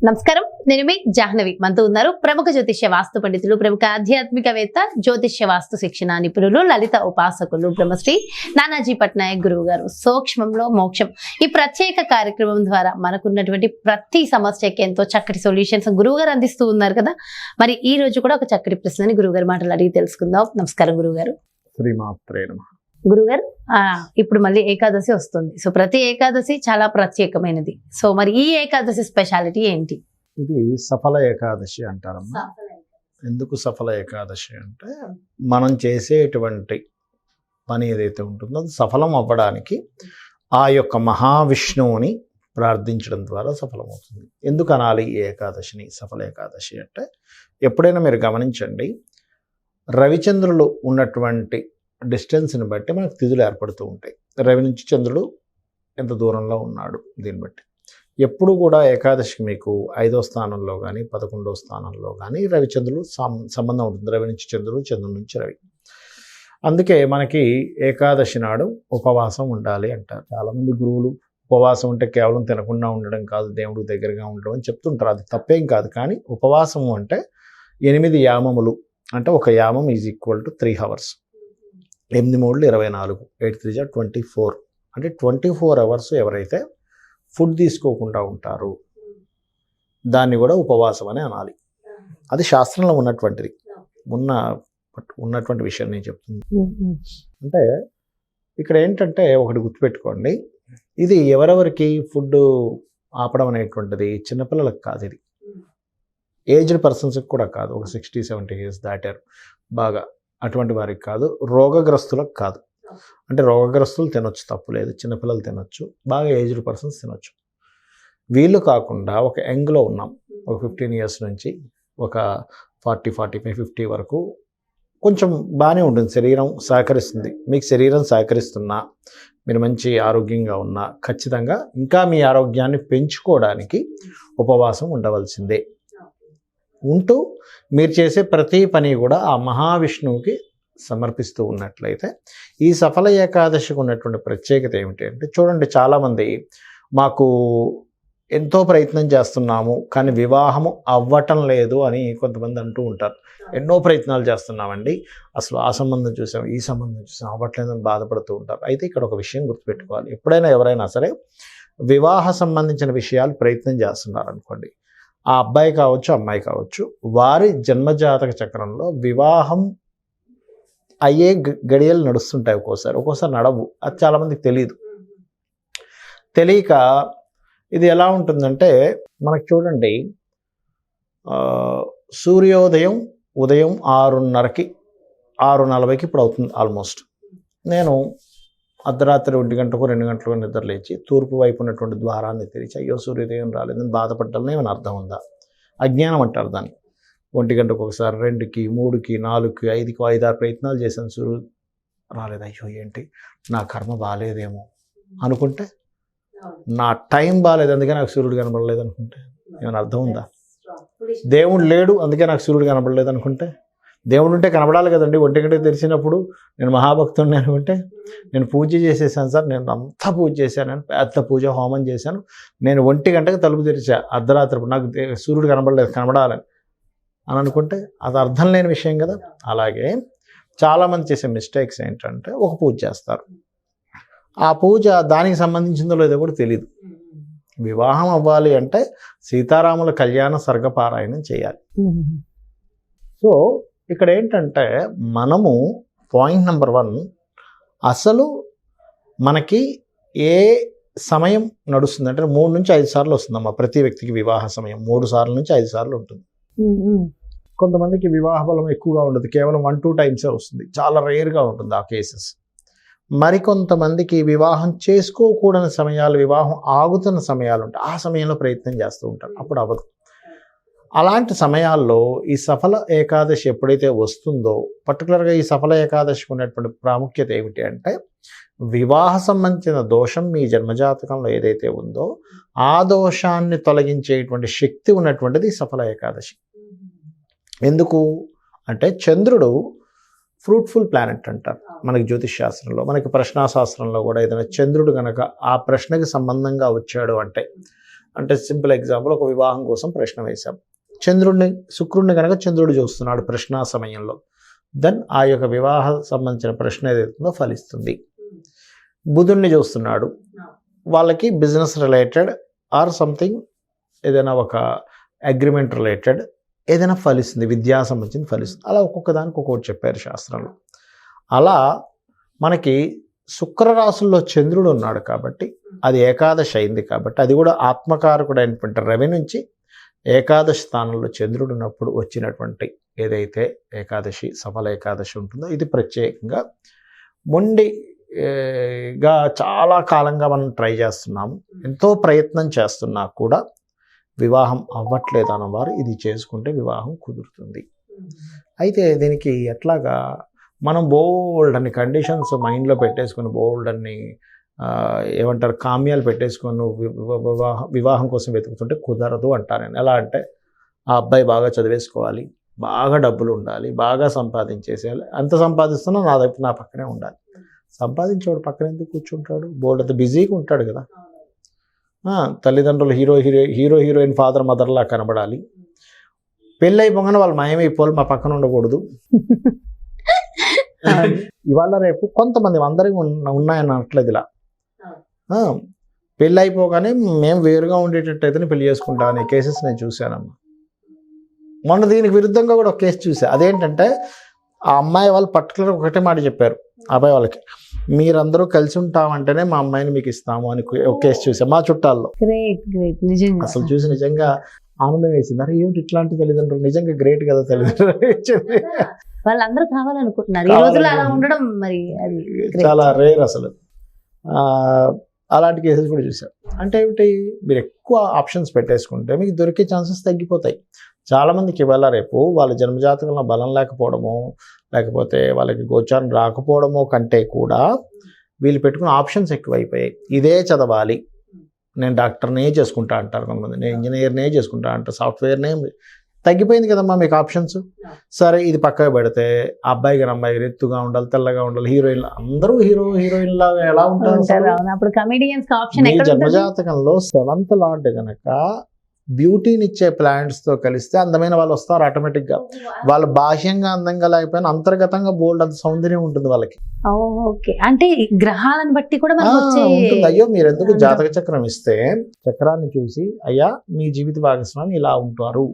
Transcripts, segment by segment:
నమస్కారం, నేను మీ జాహ్నవి. మనతో ఉన్నారు ప్రముఖ జ్యోతిష్య వాస్తు పండితులు, ప్రముఖ ఆధ్యాత్మికవేత్త, జ్యోతిష్య వాస్తు శిక్షణ నిపుణులు, లలిత ఉపాసకులు, బ్రహ్మశ్రీ నానాజీ పట్నాయక్ గురువు గారు. సూక్ష్మంలో మోక్షం ఈ ప్రత్యేక కార్యక్రమం ద్వారా మనకున్నటువంటి ప్రతి సమస్యకి ఎంతో చక్కటి సొల్యూషన్స్ గురువు గారు అందిస్తూ ఉన్నారు కదా. మరి ఈ రోజు కూడా ఒక చక్కటి ప్రశ్నని గురువు గారు మాటలు అడిగి తెలుసుకుందాం. నమస్కారం గురువు గారు. శ్రీమాత్రే నమః. గురుగారు, ఇప్పుడు మళ్ళీ ఏకాదశి వస్తుంది. సో ప్రతి ఏకాదశి చాలా ప్రత్యేకమైనది. సో మరి ఈ ఏకాదశి స్పెషాలిటీ ఏంటి? ఇది సఫల ఏకాదశి అంటారమ్మా. ఎందుకు సఫల ఏకాదశి అంటే మనం చేసేటువంటి పని ఏదైతే ఉంటుందో అది సఫలం అవ్వడానికి ఆ యొక్క మహావిష్ణువుని ప్రార్థించడం ద్వారా సఫలమవుతుంది. ఎందుకు అనాలి ఈ ఏకాదశిని సఫల ఏకాదశి అంటే, ఎప్పుడైనా మీరు గమనించండి, రవిచంద్రులు ఉన్నటువంటి డిస్టెన్స్ని బట్టి మనకు తిథులు ఏర్పడుతూ ఉంటాయి. రవి నుంచి చంద్రుడు ఎంత దూరంలో ఉన్నాడు దీన్ని బట్టి. ఎప్పుడు కూడా ఏకాదశికి మీకు 5వ స్థానంలో కానీ 11వ స్థానంలో కానీ రవిచంద్రులు సంబంధం ఉంటుంది. రవి నుంచి చంద్రుడు, చంద్రుడి నుంచి రవి. అందుకే మనకి ఏకాదశి నాడు ఉపవాసం ఉండాలి అంటారు. చాలామంది గురువులు ఉపవాసం అంటే కేవలం తినకుండా ఉండడం కాదు, దేవుడికి దగ్గరగా ఉండడం అని చెప్తుంటారు. అది తప్పేం కాదు. కానీ ఉపవాసం అంటే 8 యామములు, అంటే ఒక యామం ఈజ్ ఈక్వల్ టు 3 hours. 8 3 24, 8 3 24, అంటే 24 hours ఎవరైతే ఫుడ్ తీసుకోకుండా ఉంటారు దాన్ని కూడా ఉపవాసం అని అనాలి. అది శాస్త్రంలో ఉన్నటువంటిది, ఉన్నటువంటి విషయం నేను చెప్తుంది. అంటే ఇక్కడ ఏంటంటే ఒకటి గుర్తుపెట్టుకోండి, ఇది ఎవరెవరికి ఫుడ్ ఆపడం అనేటువంటిది చిన్నపిల్లలకు కాదు, ఇది ఏజ్డ్ పర్సన్స్కి కూడా కాదు. ఒక 60-70 years దాటారు బాగా, అటువంటి వారికి కాదు. రోగగ్రస్తులకు కాదు. అంటే రోగగ్రస్తులు తినొచ్చు, తప్పులేదు, చిన్నపిల్లలు తినొచ్చు, బాగా ఏజ్డ్ పర్సన్స్ తినొచ్చు. వీళ్ళు కాకుండా ఒక యంగ్లో ఉన్నాం, ఒక 15 years నుంచి ఒక 40, 45, 50 వరకు కొంచెం బాగానే ఉంటుంది, శరీరం సహకరిస్తుంది. మీకు శరీరం సహకరిస్తున్నా, మీరు మంచి ఆరోగ్యంగా ఉన్నా, ఖచ్చితంగా ఇంకా మీ ఆరోగ్యాన్ని పెంచుకోవడానికి ఉపవాసం ఉండవలసిందే. ఉంటూ మీరు చేసే ప్రతి పని కూడా ఆ మహావిష్ణువుకి సమర్పిస్తూ ఉన్నట్లయితే, ఈ సఫల ఏకాదశికి ఉన్నటువంటి ప్రత్యేకత ఏమిటి అంటే, చూడండి, చాలామంది మాకు ఎంతో ప్రయత్నం చేస్తున్నాము కానీ వివాహము అవ్వటం లేదు అని కొంతమంది అంటూ ఉంటారు. ఎన్నో ప్రయత్నాలు చేస్తున్నామండి, అసలు ఆ సంబంధం చూసాం, ఈ సంబంధం చూసాం, అవ్వట్లేదని బాధపడుతూ ఉంటారు. అయితే ఇక్కడ ఒక విషయం గుర్తుపెట్టుకోవాలి, ఎప్పుడైనా ఎవరైనా సరే వివాహ సంబంధించిన విషయాలు ప్రయత్నం చేస్తున్నారు అనుకోండి, ఆ అబ్బాయి కావచ్చు, అమ్మాయి కావచ్చు, వారి జన్మజాతక చక్రంలో వివాహం అయ్యే గడియలు నడుస్తుంటాయి. ఒక్కోసారి నడవు. అది చాలామందికి తెలియదు. తెలియక ఇది ఎలా ఉంటుందంటే, మనకు చూడండి, సూర్యోదయం ఉదయం 6:30కి 6:40కి ఇప్పుడు అవుతుంది ఆల్మోస్ట్. నేను అర్ధరాత్రి 1 గంటకు 2 గంటలకు నిద్ర లేచి తూర్పు వైపు ఉన్నటువంటి ద్వారాన్ని తెరిచి అయ్యో సూర్యోదయం రాలేదని బాధపడ్డాలని ఏమైనా అర్థం ఉందా? అజ్ఞానం అంటారు దాన్ని. 1 గంటకు ఒకసారి, 2కి, 3కి, 4కి, 5కి 5-6 ప్రయత్నాలు చేశాను, సూర్యుడు రాలేదు. అయ్యో ఏంటి నా కర్మ బాగాలేదేమో అనుకుంటే, నా టైం బాగాలేదు అందుకే నాకు సూర్యుడు కనబడలేదు అనుకుంటే ఏమైనా అర్థం ఉందా? దేవుడు లేడు అందుకే నాకు సూర్యుడు కనబడలేదు అనుకుంటే, దేవుడు ఉంటే కనబడాలి కదండి. 1 గంటకు తెరిచినప్పుడు నేను మహాభక్తుడిని అనుకుంటే, నేను పూజ చేసేసాను సార్, నేను అంతా పూజ చేశాను, పెద్ద పూజ హోమం చేశాను, నేను 1 గంటకు తలుపు తెరిచా అర్ధరాత్రి, నాకు సూర్యుడు కనబడలేదు, కనబడాలని అని అనుకుంటే అది అర్థం లేని విషయం కదా. అలాగే చాలామంది చేసే మిస్టేక్స్ ఏంటంటే, ఒక పూజ చేస్తారు, ఆ పూజ దానికి సంబంధించిందో లేదో కూడా తెలియదు. వివాహం అవ్వాలి అంటే సీతారాముల కళ్యాణ సర్గపారాయణం చేయాలి. సో ఇక్కడ ఏంటంటే, మనము పాయింట్ నెంబర్ 1, అసలు మనకి ఏ సమయం నడుస్తుంది అంటే 3 నుంచి 5 సార్లు వస్తుందమ్మా ప్రతి వ్యక్తికి వివాహ సమయం. 3 సార్లు నుంచి 5 సార్లు ఉంటుంది. కొంతమందికి వివాహ బలం ఎక్కువగా ఉండదు, కేవలం 1-2 టైమ్సే వస్తుంది, చాలా రేర్గా ఉంటుంది ఆ కేసెస్. మరికొంతమందికి వివాహం చేసుకోకూడని సమయాలు, వివాహం ఆగుతున్న సమయాలు ఉంటాయి, ఆ సమయంలో ప్రయత్నం చేస్తూ ఉంటారు, అప్పుడు అవ్వదు. అలాంటి సమయాల్లో ఈ సఫల ఏకాదశి ఎప్పుడైతే వస్తుందో, పర్టికులర్గా ఈ సఫల ఏకాదశికి ఉన్నటువంటి ప్రాముఖ్యత ఏమిటి అంటే, వివాహ సంబంధించిన దోషం మీ జన్మజాతకంలో ఏదైతే ఉందో ఆ దోషాన్ని తొలగించేటువంటి శక్తి ఉన్నటువంటిది సఫల ఏకాదశి. ఎందుకు అంటే, చంద్రుడు ఫ్రూట్ఫుల్ ప్లానెట్ అంటారు మనకి జ్యోతిష్ శాస్త్రంలో. మనకి ప్రశ్నాశాస్త్రంలో కూడా ఏదైనా చంద్రుడు కనుక ఆ ప్రశ్నకి సంబంధంగా వచ్చాడు అంటే, అంటే సింపుల్ ఎగ్జాంపుల్, ఒక వివాహం కోసం ప్రశ్న వేశాం. శుక్రుడిని కనుక చంద్రుడు చూస్తున్నాడు ప్రశ్న సమయంలో, దెన్ ఆ యొక్క వివాహ సంబంధించిన ప్రశ్న ఏదైతుందో ఫలిస్తుంది. బుధుడిని చూస్తున్నాడు, వాళ్ళకి బిజినెస్ రిలేటెడ్ ఆర్ సంథింగ్ ఏదైనా ఒక అగ్రిమెంట్ రిలేటెడ్ ఏదైనా ఫలిస్తుంది, విద్యా సంబంధించింది ఫలిస్తుంది. అలా ఒక్కొక్క దానికి ఒక్కొక్కటి చెప్పారు శాస్త్రంలో. అలా మనకి శుక్రరాశుల్లో చంద్రుడు ఉన్నాడు కాబట్టి అది ఏకాదశి అయింది కాబట్టి, అది కూడా ఆత్మకారకుడు అయినటువంటి రవి నుంచి ఏకాదశి స్థానంలో చంద్రుడు ఉన్నప్పుడు వచ్చినటువంటి ఏదైతే ఏకాదశి, సఫల ఏకాదశి ఉంటుందో ఇది ప్రత్యేకంగా మొండిగా చాలా కాలంగా మనం ట్రై చేస్తున్నాము, ఎంతో ప్రయత్నం చేస్తున్నా కూడా వివాహం అవ్వట్లేదు అన్నవారు ఇది చేసుకుంటే వివాహం కుదురుతుంది. అయితే దీనికి ఎట్లాగా మనం బోల్డ్ అన్ని కండిషన్స్ మైండ్లో పెట్టేసుకుని, బోల్డ్ అన్ని ఏమంటారు కామ్యాలు పెట్టేసుకొని వివాహం కోసం వెతుకుతుంటే కుదరదు అంటాను నేను. ఎలా అంటే ఆ అబ్బాయి బాగా చదివేసుకోవాలి, బాగా డబ్బులు ఉండాలి, బాగా సంపాదించేసేయాలి, అంత సంపాదిస్తున్నా నా పక్కనే ఉండాలి. సంపాదించేవాడు పక్కన ఎందుకు కూర్చుంటాడు? బోల్డ్ అంత బిజీగా ఉంటాడు కదా. తల్లిదండ్రులు హీరోయిన్ ఫాదర్ మదర్లా కనబడాలి, పెళ్ళి అయిపోగానే వాళ్ళు మాయమైపోవాలి, మా పక్కన ఉండకూడదు. ఇవాళ రేపు కొంతమంది, అందరికి ఉన్నాయని అనట్లేదు ఇలా. పెళ్ళి అయిపోగానే మేము వేరుగా ఉండేటట్టయితే పెళ్లి చేసుకుంటా అనే కేసెస్ నేను చూశానమ్మా. మొన్న దీనికి విరుద్ధంగా కూడా ఒక కేసు చూసా. అదేంటంటే ఆ అమ్మాయి వాళ్ళు పర్టికులర్ ఒకటే మాట చెప్పారు అబ్బాయి వాళ్ళకి, మీరందరూ కలిసి ఉంటామంటేనే మా అమ్మాయిని మీకు ఇస్తాము అని ఒక కేసు చూసా మా చుట్టాల్లో. అసలు చూసి నిజంగా ఆనందం వేసింది. అరే ఏమిటి ఇట్లాంటి తల్లిదండ్రులు, నిజంగా గ్రేట్ కదా తల్లిదండ్రులు. వాళ్ళందరూ కావాలనుకుంటున్నారు ఈ రోజుల్లో, అలా ఉండడం మరి అది చాలా రేర్ అసలు. అలాంటి కేసెస్ కూడా చూసాం. అంటే ఏమిటి, మీరు ఎక్కువ ఆప్షన్స్ పెట్టేసుకుంటే మీకు దొరికే ఛాన్సెస్ తగ్గిపోతాయి. చాలామందికి ఇవాళ రేపు వాళ్ళ జన్మజాతకంలో బలం లేకపోవడము, లేకపోతే వాళ్ళకి గోచారం రాకపోవడమో కంటే కూడా వీళ్ళు పెట్టుకున్న ఆప్షన్స్ ఎక్కువైపోయాయి. ఇదే చదవాలి, నేను డాక్టర్నే చేసుకుంటా అంటారు కొంతమంది, నేను ఇంజనీర్నే చేసుకుంటా అంటారు, సాఫ్ట్వేర్నే. తగ్గిపోయింది కదమ్మా మీకు ఆప్షన్స్. సరే ఇది పక్కకు పెడితే అబ్బాయి గారు అమ్మాయి గారు ఎత్తుగా ఉండాలి, తెల్లగా ఉండాలి, హీరోయిన్ అందరూ హీరోయిన్ లాగా ఎలా ఉంటారు? మీ జన్మజాతకంలో 7th లార్డ్ గనక బ్యూటీని ఇచ్చే ప్లాంట్స్ తో కలిస్తే అందమైన వాళ్ళు వస్తారు ఆటోమేటిక్ గా. వాళ్ళు బాహ్యంగా అందంగా లేకపోయినా అంతర్గతంగా బోల్డ్ అంత సౌందర్యం ఉంటుంది వాళ్ళకి. అంటే గ్రహాలను బట్టి కూడా ఉంటుంది. అయ్యో మీరు ఎందుకు జాతక చక్రం ఇస్తే చక్రాన్ని చూసి అయ్యా మీ జీవిత భాగస్వామి ఇలా ఉంటారు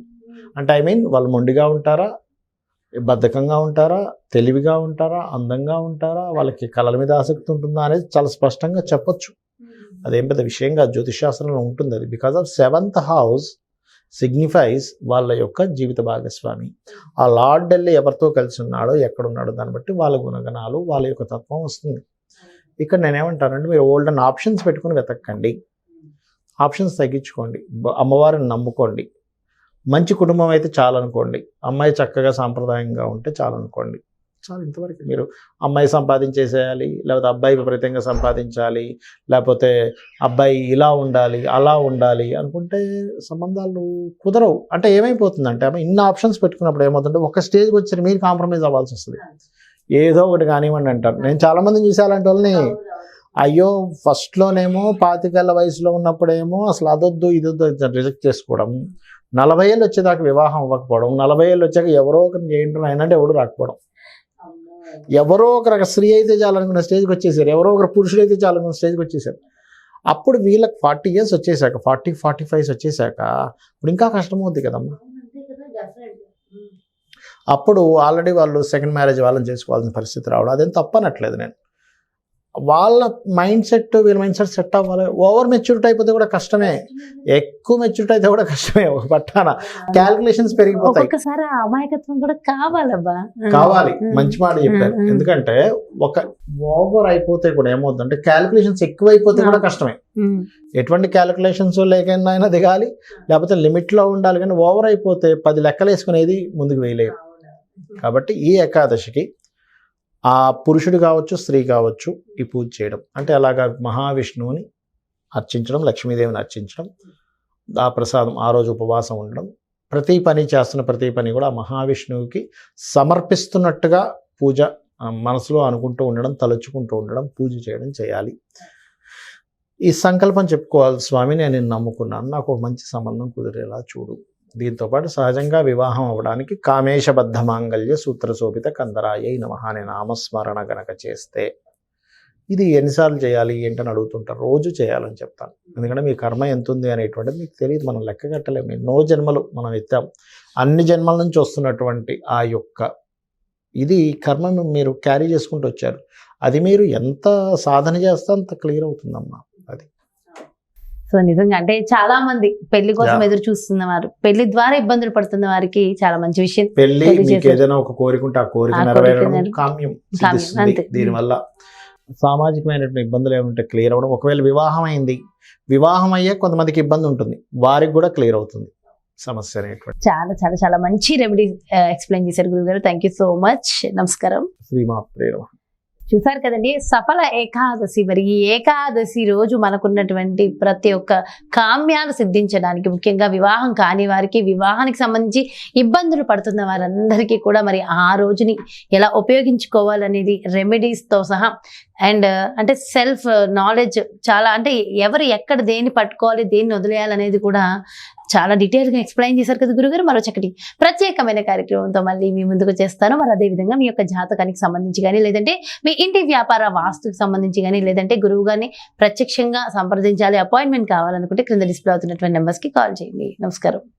అంటే, ఐ మీన్ వాళ్ళు మొండిగా ఉంటారా, బద్ధకంగా ఉంటారా, తెలివిగా ఉంటారా, అందంగా ఉంటారా, వాళ్ళకి కళల మీద ఆసక్తి ఉంటుందా అనేది చాలా స్పష్టంగా చెప్పొచ్చు. అదేం పెద్ద విషయంగా జ్యోతిషాస్త్రంలో ఉంటుంది అది. Because of 7th house signifies వాళ్ళ యొక్క జీవిత భాగస్వామి. ఆ లార్డ్ వెళ్ళి ఎవరితో కలిసి ఉన్నాడో, ఎక్కడున్నాడో దాన్ని బట్టి వాళ్ళ గుణగణాలు, వాళ్ళ యొక్క తత్వం వస్తుంది. ఇక్కడ నేనేమంటానంటే మీరు ఓల్డెన్ ఆప్షన్స్ పెట్టుకుని వెతక్కండి, ఆప్షన్స్ తగ్గించుకోండి, అమ్మవారిని నమ్ముకోండి. మంచి కుటుంబం అయితే చాలనుకోండి, అమ్మాయి చక్కగా సాంప్రదాయంగా ఉంటే చాలనుకోండి, చాలు. ఇంతవరకు మీరు అమ్మాయి సంపాదించేసేయాలి, లేకపోతే అబ్బాయి విపరీతంగా సంపాదించాలి, లేకపోతే అబ్బాయి ఇలా ఉండాలి అలా ఉండాలి అనుకుంటే సంబంధాలు కుదరవు. అంటే ఏమైపోతుందంటే ఇన్ని ఆప్షన్స్ పెట్టుకున్నప్పుడు ఏమవుతుందంటే ఒక స్టేజ్కి వచ్చి మీరు కాంప్రమైజ్ అవ్వాల్సి వస్తుంది. ఏదో ఒకటి కానివ్వండి అంటారు. నేను చాలామందిని చూసి అలాంటి వాళ్ళని, అయ్యో ఫస్ట్లోనేమో 25 వయసులో ఉన్నప్పుడేమో అసలు అదొద్దు ఇదొద్దు రిజెక్ట్ చేసుకోవడం, 40 ఏళ్ళు వచ్చేదాకా వివాహం అవ్వకపోవడం, 40 ఏళ్ళు వచ్చాక ఎవరో ఒకరిని చేయండి ఆయన అంటే ఎవడు రాకపోవడం, ఎవరో ఒకరు స్త్రీ అయితే చాలనుకున్న స్టేజ్కి వచ్చేసారు, ఎవరో ఒకరు పురుషుడు అయితే చాలనుకున్న స్టేజ్కి వచ్చేసారు. అప్పుడు వీళ్ళకి 40 years వచ్చేసాక, 40-45 వచ్చేసాక ఇప్పుడు ఇంకా కష్టమవుద్ది కదమ్మా. అప్పుడు ఆల్రెడీ వాళ్ళు సెకండ్ మ్యారేజ్ వాళ్ళని చేసుకోవాల్సిన పరిస్థితి రావడం అదేం తప్పనట్లేదు నేను. వాళ్ళ మైండ్ సెట్ వీళ్ళ మైండ్ సెట్ సెట్ అవ్వాలి. ఓవర్ మెచ్యూరిటీ అయిపోతే కూడా కష్టమే, ఎక్కువ మెచ్యూరిటీ అయితే కూడా కష్టమే. ఒక పట్టాన క్యాల్కులేషన్స్ పెరిగిపోతాయి. అమాయకత్వం కూడా కావాలి. మంచి మాట చెప్పారు. ఎందుకంటే ఒక ఓవర్ అయిపోతే కూడా ఏమవుతుందంటే క్యాల్కులేషన్స్ ఎక్కువ అయిపోతే కూడా కష్టమే. ఎటువంటి క్యాల్కులేషన్స్ లేకైనా దిగాలి, లేకపోతే లిమిట్లో ఉండాలి. కానీ ఓవర్ అయిపోతే 10 లెక్కలు వేసుకునేది ముందుకు వేయలేరు. కాబట్టి ఈ ఏకాదశికి ఆ పురుషుడు కావచ్చు, స్త్రీ కావచ్చు, ఈ పూజ చేయడం అంటే అలాగా మహావిష్ణువుని అర్చించడం, లక్ష్మీదేవిని అర్చించడం, ఆ ప్రసాదం ఆ రోజు ఉపవాసం ఉండడం, ప్రతి పని చేస్తున్న ప్రతి పని కూడా మహావిష్ణువుకి సమర్పిస్తున్నట్టుగా పూజ మనసులో అనుకుంటూ ఉండడం, తలుచుకుంటూ ఉండడం, పూజ చేయడం చేయాలి. ఈ సంకల్పం చెప్పుకోవాలి, స్వామి నేను నిన్ను నమ్ముకున్నాను, నాకు ఒక మంచి సంబంధం కుదిరేలా చూడు. దీంతోపాటు సహజంగా వివాహం అవ్వడానికి కామేశబద్ధ మాంగళ్య సూత్ర శోభిత కందరాయ నమః అనే నామస్మరణ గనక చేస్తే, ఇది ఎన్నిసార్లు చేయాలి ఏంటని అడుగుతుంటారు. రోజు చేయాలని చెప్తాను. ఎందుకంటే మీ కర్మ ఎంత ఉంది అనేటువంటిది మీకు తెలియదు, మనం లెక్క కట్టలేము. ఎన్నో జన్మలు మనం ఎత్తాం, అన్ని జన్మల నుంచి వస్తున్నటువంటి ఆ యొక్క ఇది కర్మ మీరు క్యారీ చేసుకుంటూ వచ్చారు. అది మీరు ఎంత సాధన చేస్తే అంత క్లియర్ అవుతుందమ్మా. అది సో నిజంగా అంటే చాలా మంది పెళ్లి కోసం Yeah. ఎదురు చూస్తున్న వారు, పెళ్లి ద్వారా ఇబ్బందులు పడుతున్న వారికి చాలా మంచి విషయం. పెళ్లి పెళ్లి మీకు చేసే- ఏదైనా ఒక కోరిక ఉంటే ఆ కోరిక ఆ కోరిక నెరవేరడం నెరవేరు- కామ్యం కామ్యం, సిద్ధిస్తుంది. అంతే. దీనివల్ల సామాజికమైనటువంటి ఇబ్బందులు ఏమంటే క్లియర్ అవ్వడం. ఒకవేళ వివాహం అయింది, వివాహం అయ్యే కొంతమందికి ఇబ్బంది ఉంటుంది, వారికి కూడా క్లియర్ అవుతుంది సమస్య అనేటువంటి. చాలా చాలా చాలా మంచి రెమెడీ ఎక్స్ప్లెయిన్ చేశారు గురుగారు. Thank you so much. నమస్కారం. శ్రీమాత్రే నమః. చూసారు కదండి, సఫల ఏకాదశి. మరి ఈ ఏకాదశి రోజు మనకున్నటువంటి ప్రతి ఒక్క కామ్యాలు సిద్ధించడానికి, ముఖ్యంగా వివాహం కాని వారికి, వివాహానికి సంబంధించి ఇబ్బందులు పడుతున్న వారందరికీ కూడా మరి ఆ రోజుని ఎలా ఉపయోగించుకోవాలనేది రెమెడీస్తో సహా, అండ్ అంటే సెల్ఫ్ నాలెడ్జ్ చాలా, అంటే ఎవరు ఎక్కడ దేన్ని పట్టుకోవాలి, దేన్ని వదిలేయాలనేది కూడా చాలా డీటెయిల్గా ఎక్స్ప్లెయిన్ చేశారు కదా గురుగారు. మరో చక్కటి ప్రత్యేకమైన కార్యక్రమంతో మళ్ళీ మీ ముందుకు చేస్తాను. మరి అదేవిధంగా మీ యొక్క జాతకానికి సంబంధించి కానీ, లేదంటే మీ ఇంటి వ్యాపార వాస్తుకి సంబంధించి కానీ, లేదంటే గురువు గారిని ప్రత్యక్షంగా సంప్రదించాలి, అపాయింట్మెంట్ కావాలనుకుంటే క్రింద డిస్ప్లే అవుతున్నటువంటి నెంబర్స్కి కాల్ చేయండి. నమస్కారం.